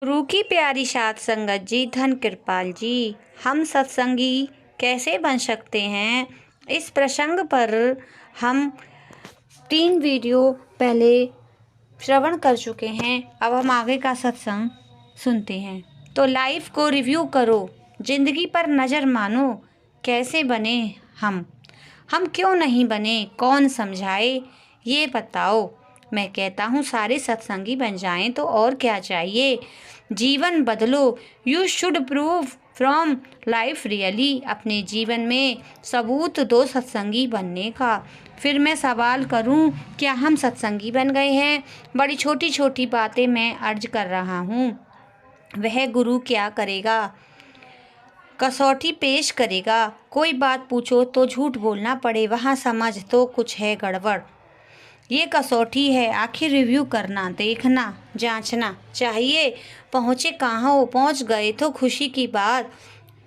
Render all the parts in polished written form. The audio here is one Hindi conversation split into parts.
गुरु की प्यारी साध संगत जी, धन कृपाल जी, हम सत्संगी कैसे बन सकते हैं, इस प्रसंग पर हम 3 वीडियो पहले श्रवण कर चुके हैं। अब हम आगे का सत्संग सुनते हैं। तो लाइफ को रिव्यू करो, जिंदगी पर नज़र मानो, कैसे बने हम क्यों नहीं बने, कौन समझाए, ये बताओ। मैं कहता हूँ सारे सत्संगी बन जाएं तो और क्या चाहिए। जीवन बदलो, you should prove from life really. अपने जीवन में सबूत दो सत्संगी बनने का। फिर मैं सवाल करूं, क्या हम सत्संगी बन गए हैं? बड़ी छोटी छोटी बातें मैं अर्ज कर रहा हूं। वह गुरु क्या करेगा? कसौटी पेश करेगा। कोई बात पूछो तो झूठ बोलना पड़े, वहाँ समझ तो कुछ है गड़बड़। ये कसौटी है, आखिर रिव्यू करना, देखना, जांचना चाहिए। पहुँचे कहाँ हो? पहुँच गए तो खुशी की बात,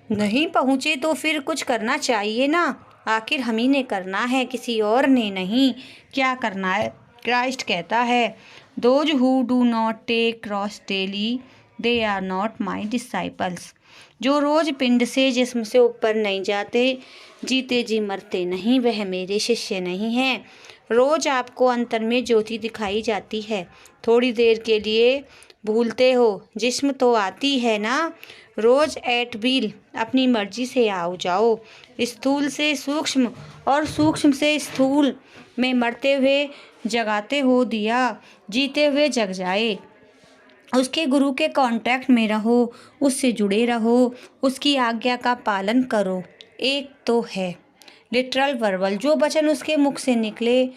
नहीं पहुँचे तो फिर कुछ करना चाहिए ना। आखिर हम ही ने करना है, किसी और ने नहीं। क्या करना है? क्राइस्ट कहता है, those who do not take cross daily, they are not my disciples. जो रोज पिंड से जिस्म से ऊपर नहीं जाते, जीते जी मरते नहीं, वह मेरे शिष्य नहीं हैं। रोज आपको अंतर में ज्योति दिखाई जाती है, थोड़ी देर के लिए भूलते हो, जिस्म तो आती है ना। रोज एट व्हील अपनी मर्जी से आओ जाओ, स्थूल से सूक्ष्म और सूक्ष्म से स्थूल में मरते हुए जगाते हो दिया, जीते हुए जग जाए। उसके गुरु के कांटेक्ट में रहो, उससे जुड़े रहो, उसकी आज्ञा का पालन करो। एक तो है लिटरल वर्बल, जो वचन उसके मुख से निकले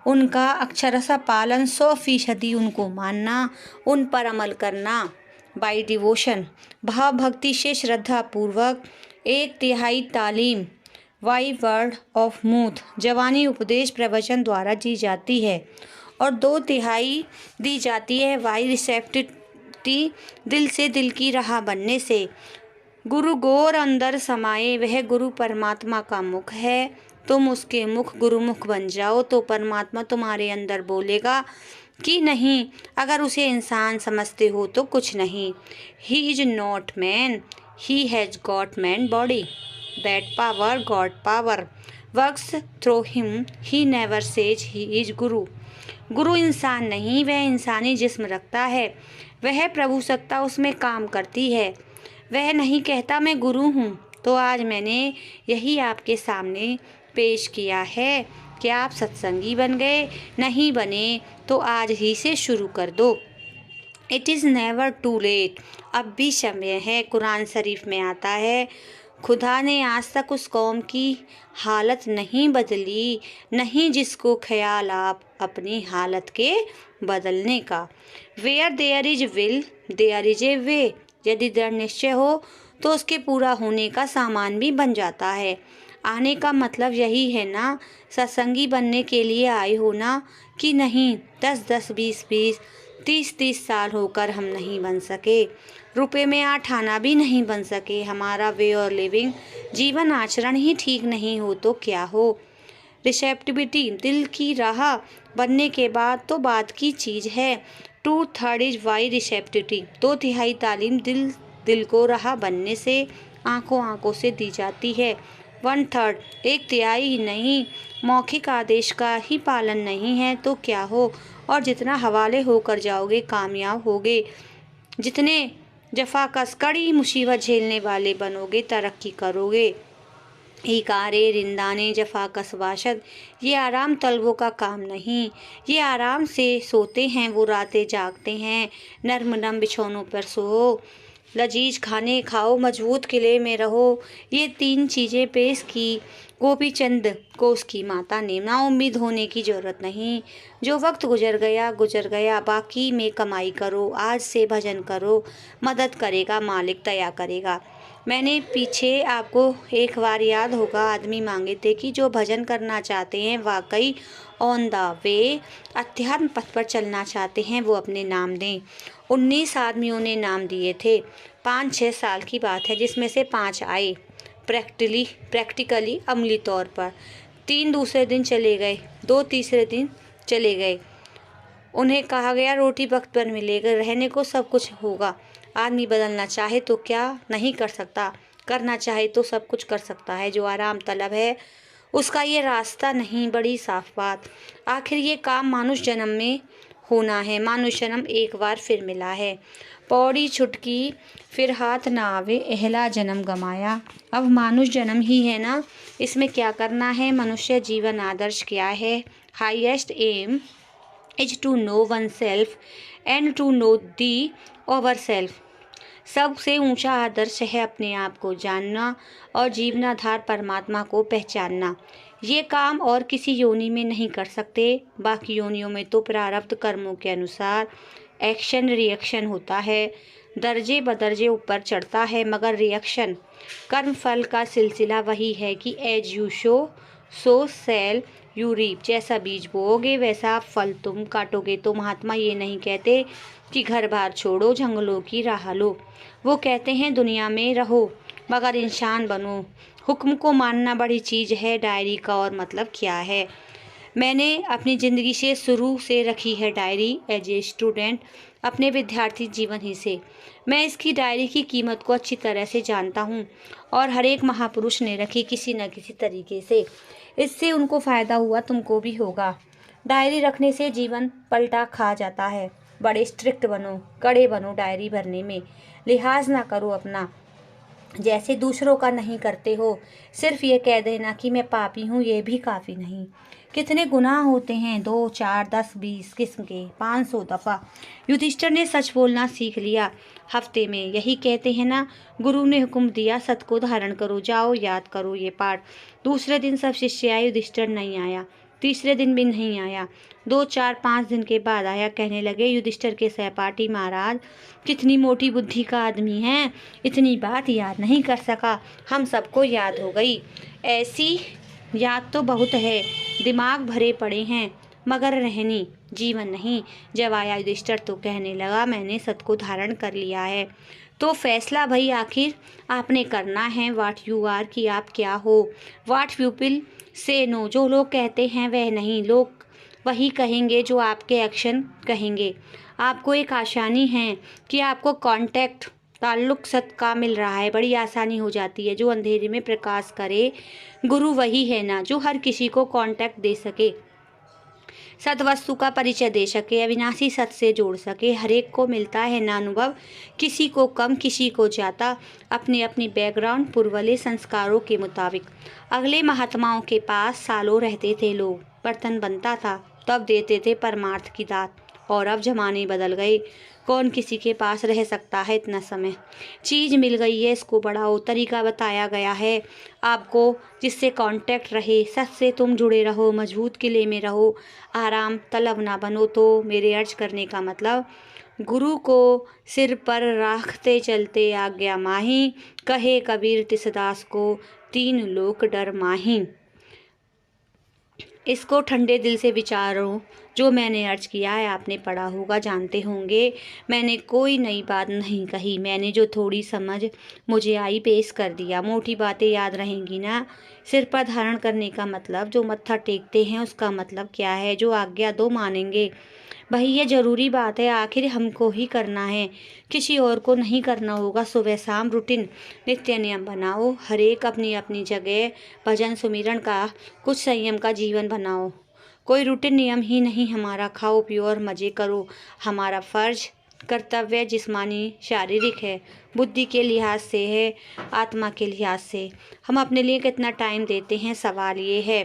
उनका अक्षरशः पालन, 100% उनको मानना, उन पर अमल करना। बाई डिवोशन, भाव भक्ति से श्रद्धा पूर्वक। 1/3 तालीम, वाई वर्ड ऑफ मूथ, जवानी उपदेश प्रवचन द्वारा दी जाती है, और 2/3 दी जाती है वाई रिसेप्टिविटी, दिल से दिल की राह बनने से। गुरु गोर अंदर समाये, वह गुरु परमात्मा का मुख है। तुम उसके मुख गुरुमुख बन जाओ तो परमात्मा तुम्हारे अंदर बोलेगा कि नहीं। अगर उसे इंसान समझते हो तो कुछ नहीं। He is not man, he has got man body. That power, God power, works through him. He never says he is गुरु। गुरु इंसान नहीं, वह इंसानी जिस्म रखता है, वह प्रभु सत्ता उसमें काम करती है। वह नहीं कहता मैं गुरु हूँ। तो आज मैंने यही आपके सामने पेश किया है। क्या आप सत्संगी बन गए? नहीं बने तो आज ही से शुरू कर दो। It is never too late, अब भी समय है। कुरान शरीफ में आता है, खुदा ने आज तक उस कौम की हालत नहीं बदली, नहीं जिसको ख्याल आप अपनी हालत के बदलने का। Where there is will there is a way. यदि दृढ़ निश्चय हो तो उसके पूरा होने का सामान भी बन जाता है। आने का मतलब यही है ना, सत्संगी बनने के लिए आए हो ना, कि नहीं 10-10, 20-20, 30-30 साल होकर हम नहीं बन सके, रुपए में 8 आना भी नहीं बन सके। हमारा वे और लिविंग, जीवन आचरण ही ठीक नहीं हो तो क्या हो। रिसेप्टिविटी, दिल की राह बनने के बाद तो बात की चीज़ है। 2/3 इज वाई रिसेप्टिविटी, 2/3 तालीम दिल को राह बनने से, आंखों आंखों से दी जाती है। 1/3, 1/3 नहीं, मौखिक आदेश का ही पालन नहीं है तो क्या हो। और जितना हवाले होकर जाओगे कामयाब होगे, जितने जफाकस कड़ी मुसीबत झेलने वाले बनोगे तरक्की करोगे। इकारे रिंदाने जफाकस वाशद, ये आराम तलबों का काम नहीं। ये आराम से सोते हैं, वो रातें जागते हैं। नर्म नम बिछौनों पर सो, लजीज खाने खाओ, मजबूत किले में रहो। ये 3 चीज़ें पेश की गोपी चंद को उसकी माता ने। ना उम्मीद होने की ज़रूरत नहीं, जो वक्त गुजर गया, बाकी में कमाई करो। आज से भजन करो, मदद करेगा मालिक, दया करेगा। मैंने पीछे आपको एक बार याद होगा, आदमी मांगे थे कि जो भजन करना चाहते हैं, वाकई ऑन द वे अध्यात्म पथ पर चलना चाहते हैं, वो अपने नाम दें। 19 आदमियों ने नाम दिए थे। 5-6 साल की बात है, जिसमें से 5 आए प्रैक्टिकली अमली तौर पर। 3 दूसरे दिन चले गए, 2 तीसरे दिन चले गए। उन्हें कहा गया रोटी वक्त पर मिलेगा, रहने को सब कुछ होगा। आदमी बदलना चाहे तो क्या नहीं कर सकता, करना चाहे तो सब कुछ कर सकता है। जो आराम तलब है उसका ये रास्ता नहीं, बड़ी साफ बात। आखिर ये काम मानुष जन्म में होना है, मानुष जन्म एक बार फिर मिला है। पौड़ी छुटकी फिर हाथ ना आवे, एहला जन्म गमाया। अब मानुष जन्म ही है ना, इसमें क्या करना है। मनुष्य जीवन आदर्श क्या है? Highest aim is to know one self and to know the over self. सबसे ऊंचा आदर्श है अपने आप को जानना और जीवनाधार परमात्मा को पहचानना। ये काम और किसी योनि में नहीं कर सकते। बाकी योनियों में तो प्रारब्ध कर्मों के अनुसार एक्शन रिएक्शन होता है, दर्जे बदर्जे ऊपर चढ़ता है, मगर रिएक्शन कर्म फल का सिलसिला वही है कि as you sow shall you reap. जैसा बीज बोओगे वैसा फल तुम काटोगे। तो महात्मा ये नहीं कहते कि घर बार छोड़ो, जंगलों की राह लो। वो कहते हैं दुनिया में रहो मगर इंसान बनो। हुक्म को मानना बड़ी चीज़ है। डायरी का और मतलब क्या है? मैंने अपनी ज़िंदगी से शुरू से रखी है डायरी, एज ए स्टूडेंट, अपने विद्यार्थी जीवन ही से। मैं इसकी डायरी की कीमत को अच्छी तरह से जानता हूँ और हर एक महापुरुष ने रखी किसी न किसी तरीके से। इससे उनको फ़ायदा हुआ, तुमको भी होगा। डायरी रखने से जीवन पलटा खा जाता है। बड़े स्ट्रिक्ट बनो, कड़े बनो डायरी भरने में। लिहाज ना करो अपना जैसे दूसरों का नहीं करते हो। सिर्फ ये कह देना कि मैं पापी हूँ, ये भी काफ़ी नहीं। कितने गुनाह होते हैं, 2, 4, 10, 20 किस्म के, 500 दफ़ा। युधिष्ठिर ने सच बोलना सीख लिया हफ्ते में। यही कहते हैं ना, गुरु ने हुक्म दिया सत को धारण करो, जाओ याद करो ये पाठ। दूसरे दिन सब शिष्य आए, युधिष्ठिर नहीं आया। तीसरे दिन भी नहीं आया। 2, 4, 5 दिन के बाद आया। कहने लगे युधिष्ठिर के सहपाठी, महाराज कितनी मोटी बुद्धि का आदमी है, इतनी बात याद नहीं कर सका। हम सबको याद हो गई। ऐसी याद तो बहुत है, दिमाग भरे पड़े हैं, मगर रहनी जीवन नहीं। जब आया युधिष्ठिर तो कहने लगा मैंने सत को धारण कर लिया है। तो फैसला भाई आखिर आपने करना है। वाट यू आर, कि आप क्या हो। वाट पीपल से नो, जो लोग कहते हैं वह नहीं, लोग वही कहेंगे जो आपके एक्शन कहेंगे। आपको एक आसानी है कि आपको कांटेक्ट ताल्लुक सत का मिल रहा है, बड़ी आसानी हो जाती है। जो अंधेरे में प्रकाश करे, गुरु वही है ना जो हर किसी को कांटेक्ट दे सके, सत वस्तु का परिचय दे सके, अविनाशी सत से जोड़ सके। हर एक को मिलता है ना अनुभव, किसी को कम किसी को ज़्यादा, अपने अपनी बैकग्राउंड पूर्वले संस्कारों के मुताबिक। अगले महात्माओं के पास सालों रहते थे लोग, बर्तन बनता था तब देते थे परमार्थ की दात। और अब जमाने बदल गए, कौन किसी के पास रह सकता है इतना समय। चीज़ मिल गई है, इसको बढ़ाओ। तरीका बताया गया है आपको जिससे कांटेक्ट रहे, सच से तुम जुड़े रहो, मजबूत किले में रहो, आराम तलब ना बनो। तो मेरे अर्ज करने का मतलब, गुरु को सिर पर राखते चलते आज्ञा माही, कहे कबीर तिसदास को 3 लोक डर माही। इसको ठंडे दिल से विचारो। जो मैंने अर्ज किया है आपने पढ़ा होगा, जानते होंगे। मैंने कोई नई बात नहीं कही, मैंने जो थोड़ी समझ मुझे आई पेश कर दिया। मोटी बातें याद रहेंगी ना। सिर पर धारण करने का मतलब, जो मत्था टेकते हैं उसका मतलब क्या है। जो आज्ञा दो मानेंगे, भाई ये ज़रूरी बात है, आखिर हमको ही करना है, किसी और को नहीं करना होगा। सुबह शाम रूटीन नित्य नियम बनाओ, हर एक अपनी अपनी जगह भजन सुमिरन का कुछ संयम का जीवन बनाओ। कोई रूटीन नियम ही नहीं हमारा। खाओ पियो और मज़े करो। हमारा फ़र्ज कर्तव्य जिस्मानी शारीरिक है, बुद्धि के लिहाज से है, आत्मा के लिहाज से। हम अपने लिए कितना टाइम देते हैं, सवाल ये है।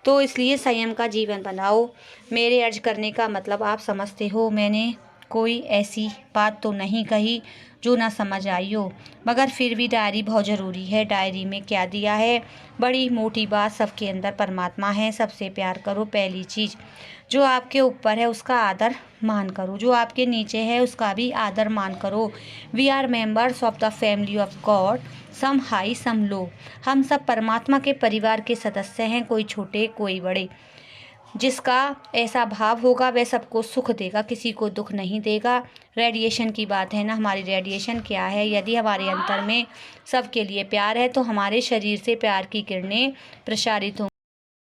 तो इसलिए संयम का जीवन बनाओ। मेरे अर्ज करने का मतलब आप समझते हो। मैंने कोई ऐसी बात तो नहीं कही जो ना समझ आई हो, मगर फिर भी डायरी बहुत ज़रूरी है। डायरी में क्या दिया है, बड़ी मोटी बात, सबके अंदर परमात्मा है। सबसे प्यार करो। पहली चीज़, जो आपके ऊपर है उसका आदर मान करो, जो आपके नीचे है उसका भी आदर मान करो। We are members of the family of God, some high some low. हम सब परमात्मा के परिवार के सदस्य हैं, कोई छोटे कोई बड़े। जिसका ऐसा भाव होगा वह सबको सुख देगा, किसी को दुख नहीं देगा। रेडिएशन की बात है ना, हमारी रेडिएशन क्या है। यदि हमारे अंतर में सबके लिए प्यार है तो हमारे शरीर से प्यार की किरणें प्रसारित होंगी।